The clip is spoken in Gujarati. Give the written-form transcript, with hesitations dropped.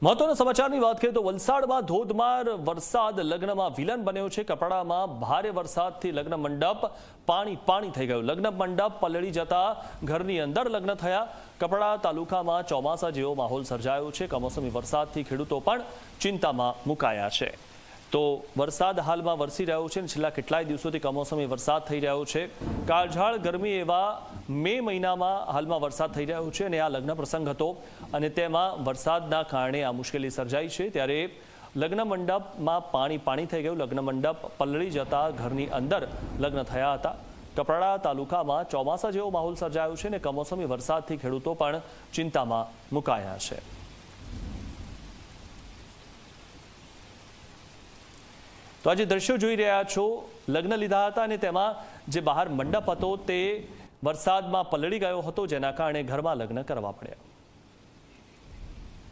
મહત્વના સમાચારની વાત કરીએ તો વલસાડમાં ધોધમાર વરસાદ લગ્નમાં વિલન બન્યો છે। કપરાડામાં ભારે વરસાદથી લગ્ન મંડપ પાણી થઈ ગયું। લગ્ન મંડપ પલળી જતા ઘરની અંદર લગ્ન થયા। કપરાડા તાલુકામાં ચોમાસા જેવો માહોલ સર્જાયો છે। કમોસમી વરસાદથી ખેડૂતો પણ ચિંતામાં મુકાયા છે। તો વરસાદ હાલમાં વરસી રહ્યો છે અને છેલ્લા કેટલાય દિવસોથી કમોસમી વરસાદ થઈ રહ્યો છે। કાળઝાળ ગરમી એવા મે મહિનામાં હાલમાં વરસાદ થઈ રહ્યો છે અને આ લગ્ન પ્રસંગ હતો અને તેમાં વરસાદના કારણે આ મુશ્કેલી સર્જાઈ છે। ત્યારે લગ્ન મંડપમાં પાણી થઈ ગયું। લગ્ન મંડપ પલળી જતા ઘરની અંદર લગ્ન થયા હતા। કપરાડા તાલુકામાં ચોમાસા જેવો માહોલ સર્જાયો છે અને કમોસમી વરસાદથી ખેડૂતો પણ ચિંતામાં મુકાયા છે। તો આજે દ્રશ્યો જોઈ રહ્યા છો, લગ્ન લીધા હતા અને તેમાં જે બહાર મંડપ હતો તે વરસાદમાં પલળી ગયો હતો, જેના કારણે ઘરમાં લગ્ન કરવા પડ્યા।